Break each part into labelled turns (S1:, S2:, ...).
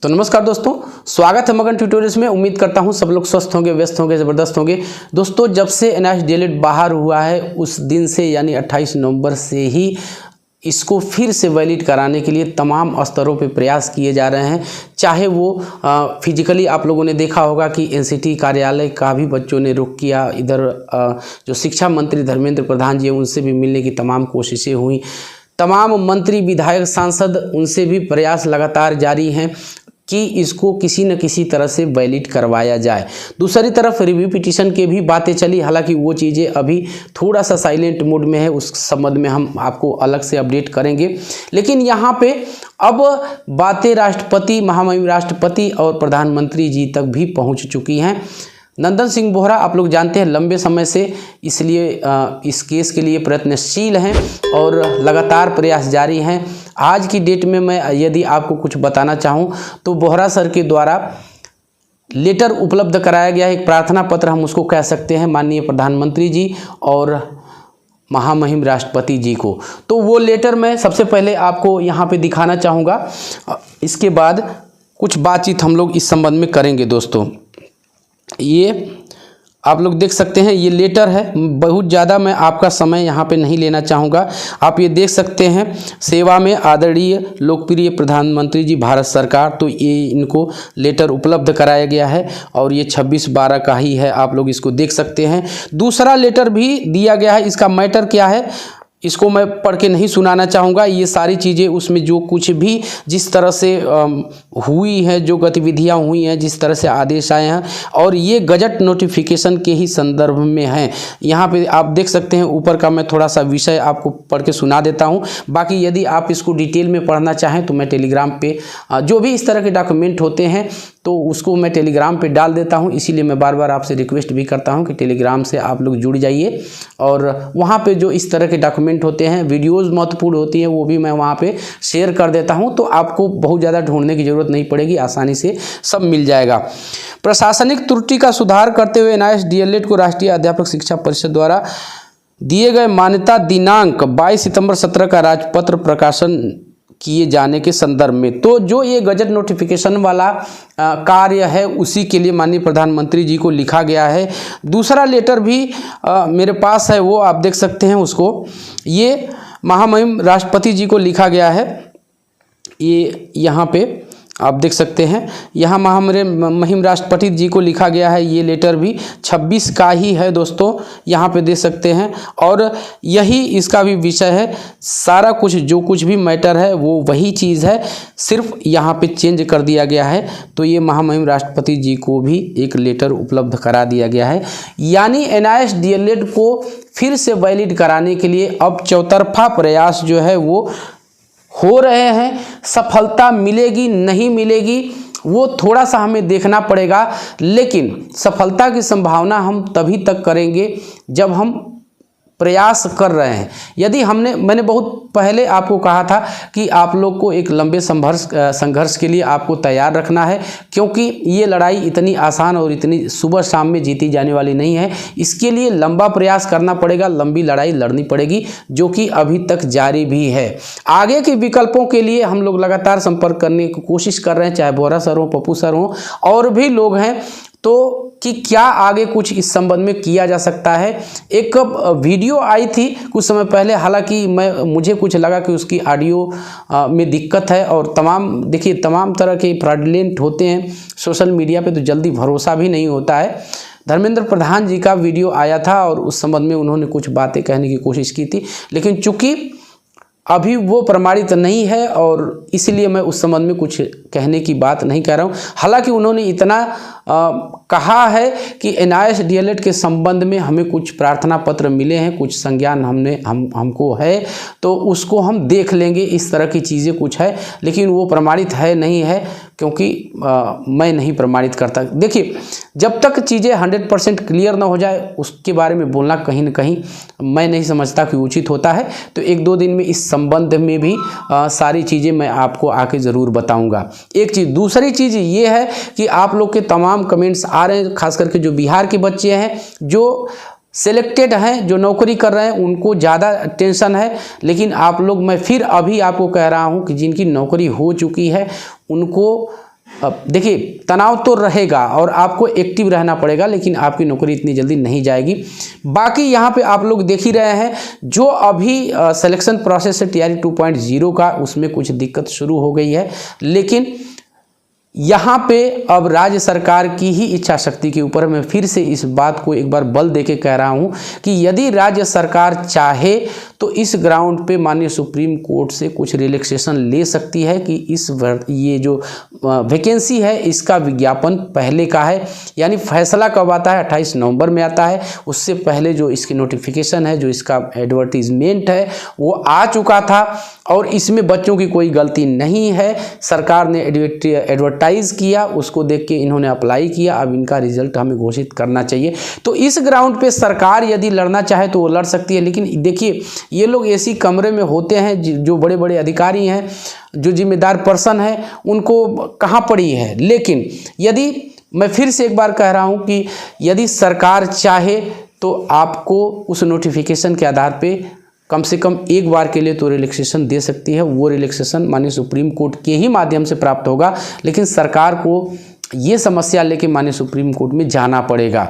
S1: तो नमस्कार दोस्तों, स्वागत है मगन ट्यूटोरियल्स में। उम्मीद करता हूं सब लोग स्वस्थ होंगे, व्यस्त होंगे, ज़बरदस्त होंगे। दोस्तों, जब से NIST DLED बाहर हुआ है उस दिन से यानी 28 नवंबर से ही इसको फिर से वैलिड कराने के लिए तमाम स्तरों पे प्रयास किए जा रहे हैं। चाहे वो फिजिकली आप लोगों ने देखा होगा कि NCT कार्यालय का भी बच्चों ने रुख किया, इधर जो शिक्षा मंत्री धर्मेंद्र प्रधान जी हैं उनसे भी मिलने की तमाम कोशिशें हुई, तमाम मंत्री विधायक सांसद उनसे भी प्रयास लगातार जारी हैं कि इसको किसी न किसी तरह से वैलिड करवाया जाए। दूसरी तरफ रिव्यू पिटीशन के भी बातें चली, हालांकि वो चीज़ें अभी थोड़ा सा साइलेंट मोड में है, उस संबंध में हम आपको अलग से अपडेट करेंगे। लेकिन यहाँ पे अब बातें राष्ट्रपति, महामहिम राष्ट्रपति और प्रधानमंत्री जी तक भी पहुँच चुकी हैं। नंदन सिंह बोहरा आप लोग जानते हैं लंबे समय से इसलिए इस केस के लिए प्रयत्नशील हैं और लगातार प्रयास जारी हैं। आज की डेट में मैं यदि आपको कुछ बताना चाहूं तो बोहरा सर के द्वारा लेटर उपलब्ध कराया गया है, एक प्रार्थना पत्र हम उसको कह सकते हैं, माननीय प्रधानमंत्री जी और महामहिम राष्ट्रपति जी को। तो वो लेटर मैं सबसे पहले आपको यहाँ पे दिखाना चाहूँगा, इसके बाद कुछ बातचीत हम लोग इस संबंध में करेंगे। दोस्तों, ये आप लोग देख सकते हैं, ये लेटर है। बहुत ज़्यादा मैं आपका समय यहाँ पे नहीं लेना चाहूँगा। आप ये देख सकते हैं, सेवा में आदरणीय लोकप्रिय प्रधानमंत्री जी भारत सरकार, तो ये इनको लेटर उपलब्ध कराया गया है और ये 26/12 का ही है, आप लोग इसको देख सकते हैं। दूसरा लेटर भी दिया गया है, इसका मैटर क्या है इसको मैं पढ़ के नहीं सुनाना चाहूँगा। ये सारी चीज़ें उसमें जो कुछ भी जिस तरह से हुई है, जो गतिविधियाँ हुई हैं, जिस तरह से आदेश आए हैं, और ये गजट नोटिफिकेशन के ही संदर्भ में हैं। यहाँ पे आप देख सकते हैं, ऊपर का मैं थोड़ा सा विषय आपको पढ़ के सुना देता हूँ। बाकी यदि आप इसको डिटेल में पढ़ना चाहें तो मैं टेलीग्राम पे जो भी इस तरह के डॉक्यूमेंट होते हैं तो उसको मैं टेलीग्राम पे डाल देता हूं। इसीलिए मैं बार बार आपसे रिक्वेस्ट भी करता हूं कि टेलीग्राम से आप लोग जुड़ जाइए और वहां पे जो इस तरह के डॉक्यूमेंट होते हैं, वीडियोस महत्वपूर्ण होती हैं, वो भी मैं वहां पे शेयर कर देता हूं, तो आपको बहुत ज़्यादा ढूंढने की ज़रूरत नहीं पड़ेगी, आसानी से सब मिल जाएगा। प्रशासनिक त्रुटि का सुधार करते हुए NIST DLED को राष्ट्रीय अध्यापक शिक्षा परिषद द्वारा दिए गए मान्यता दिनांक 22 सितंबर 17 का राजपत्र प्रकाशन किए जाने के संदर्भ में, तो जो ये गजट नोटिफिकेशन वाला कार्य है उसी के लिए माननीय प्रधानमंत्री जी को लिखा गया है। दूसरा लेटर भी मेरे पास है, वो आप देख सकते हैं उसको। ये महामहिम राष्ट्रपति जी को लिखा गया है, ये यहाँ पे आप देख सकते हैं, यहाँ महामहिम राष्ट्रपति जी को लिखा गया है। ये लेटर भी 26 का ही है दोस्तों, यहाँ पे देख सकते हैं, और यही इसका भी विषय है। सारा कुछ जो कुछ भी मैटर है वो वही चीज़ है, सिर्फ यहाँ पे चेंज कर दिया गया है। तो ये महामहिम राष्ट्रपति जी को भी एक लेटर उपलब्ध करा दिया गया है। यानी NIST DLED को फिर से वैलिड कराने के लिए अब चौतरफा प्रयास जो है वो हो रहे हैं। सफलता मिलेगी नहीं मिलेगी वो थोड़ा सा हमें देखना पड़ेगा, लेकिन सफलता की संभावना हम तभी तक करेंगे जब हम प्रयास कर रहे हैं। यदि मैंने बहुत पहले आपको कहा था कि आप लोग को एक लंबे संघर्ष के लिए आपको तैयार रखना है, क्योंकि ये लड़ाई इतनी आसान और इतनी सुबह शाम में जीती जाने वाली नहीं है। इसके लिए लंबा प्रयास करना पड़ेगा, लंबी लड़ाई लड़नी पड़ेगी, जो कि अभी तक जारी भी है। आगे के विकल्पों के लिए हम लोग लगातार संपर्क करने की कोशिश कर रहे हैं, चाहे बोहरा सर हो, पप्पू सर हो, और भी लोग हैं, तो कि क्या आगे कुछ इस संबंध में किया जा सकता है। एक वीडियो आई थी कुछ समय पहले, हालांकि मुझे कुछ लगा कि उसकी ऑडियो में दिक्कत है, और देखिए तमाम तरह के फ्रॉडलेंट होते हैं सोशल मीडिया पे, तो जल्दी भरोसा भी नहीं होता है। धर्मेंद्र प्रधान जी का वीडियो आया था और उस संबंध में उन्होंने कुछ बातें कहने की कोशिश की थी, लेकिन चूंकि अभी वो प्रमाणित नहीं है और इसलिए मैं उस संबंध में कुछ कहने की बात नहीं कह रहा हूँ। हालांकि उन्होंने इतना कहा है कि NIST DLED के संबंध में हमें कुछ प्रार्थना पत्र मिले हैं, कुछ संज्ञान हमको है, तो उसको हम देख लेंगे, इस तरह की चीज़ें कुछ है, लेकिन वो प्रमाणित है नहीं है, क्योंकि मैं नहीं प्रमाणित करता। देखिए, जब तक चीज़ें 100% क्लियर ना हो जाए उसके बारे में बोलना कहीं ना कहीं मैं नहीं समझता कि उचित होता है। तो 1-2 दिन में इस संबंध में भी सारी चीज़ें मैं आपको आके ज़रूर बताऊंगा। एक चीज़, दूसरी चीज़ ये है कि आप लोग के तमाम कमेंट्स आ रहे हैं, खास करके जो बिहार के बच्चे हैं, जो सिलेक्टेड हैं, जो नौकरी कर रहे हैं, उनको ज़्यादा टेंशन है। लेकिन आप लोग, मैं फिर अभी आपको कह रहा हूं कि जिनकी नौकरी हो चुकी है उनको अब देखिए तनाव तो रहेगा और आपको एक्टिव रहना पड़ेगा, लेकिन आपकी नौकरी इतनी जल्दी नहीं जाएगी। बाकी यहाँ पे आप लोग देख ही रहे हैं जो अभी सिलेक्शन प्रोसेस है TRE 2.0 का, उसमें कुछ दिक्कत शुरू हो गई है, लेकिन यहाँ पे अब राज्य सरकार की ही इच्छा शक्ति के ऊपर मैं फिर से इस बात को एक बार बल देके कह रहा हूँ कि यदि राज्य सरकार चाहे तो इस ग्राउंड पे माननीय सुप्रीम कोर्ट से कुछ रिलैक्सेशन ले सकती है कि ये जो वैकेंसी है इसका विज्ञापन पहले का है, यानी फैसला कब आता है 28 नवंबर में आता है, उससे पहले जो इसकी नोटिफिकेशन है, जो इसका एडवर्टीजमेंट है वो आ चुका था और इसमें बच्चों की कोई गलती नहीं है। सरकार ने एडवर्टाइज किया, उसको देख के इन्होंने अप्लाई किया, अब इनका रिजल्ट हमें घोषित करना चाहिए। तो इस ग्राउंड पे सरकार यदि लड़ना चाहे तो वो लड़ सकती है, लेकिन देखिए ये लोग ऐसी कमरे में होते हैं जो बड़े बड़े अधिकारी हैं, जो जिम्मेदार पर्सन है, उनको कहाँ पड़ी है। लेकिन यदि मैं फिर से एक बार कह रहा हूँ कि यदि सरकार चाहे तो आपको उस नोटिफिकेशन के आधार पे कम से कम एक बार के लिए तो रिलैक्सेशन दे सकती है। वो रिलैक्सेशन माननीय सुप्रीम कोर्ट के ही माध्यम से प्राप्त होगा, लेकिन सरकार को ये समस्या लेके माननीय सुप्रीम कोर्ट में जाना पड़ेगा।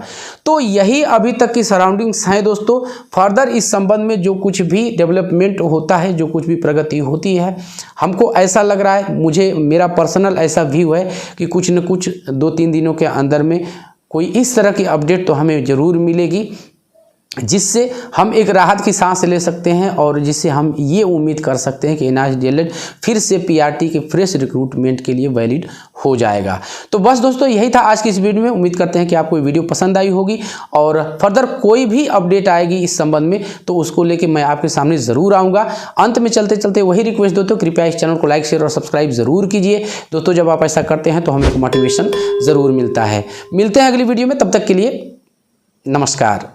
S1: तो यही अभी तक की सराउंडिंग्स हैं दोस्तों। फर्दर इस संबंध में जो कुछ भी डेवलपमेंट होता है, जो कुछ भी प्रगति होती है, हमको ऐसा लग रहा है, मुझे मेरा पर्सनल ऐसा व्यू है कि कुछ न कुछ 2-3 दिनों के अंदर में कोई इस तरह की अपडेट तो हमें ज़रूर मिलेगी, जिससे हम एक राहत की सांस ले सकते हैं और जिससे हम ये उम्मीद कर सकते हैं कि NSDLED फिर से PRT के फ्रेश रिक्रूटमेंट के लिए वैलिड हो जाएगा। तो बस दोस्तों यही था आज की इस वीडियो में। उम्मीद करते हैं कि आपको वीडियो पसंद आई होगी और फर्दर कोई भी अपडेट आएगी इस संबंध में तो उसको लेके मैं आपके सामने ज़रूर आऊँगा। अंत में चलते चलते वही रिक्वेस्ट दोस्तों, कृपया इस चैनल को लाइक शेयर और सब्सक्राइब ज़रूर कीजिए दोस्तों। जब आप ऐसा करते हैं तो हमें एक मोटिवेशन ज़रूर मिलता है। मिलते हैं अगली वीडियो में, तब तक के लिए नमस्कार।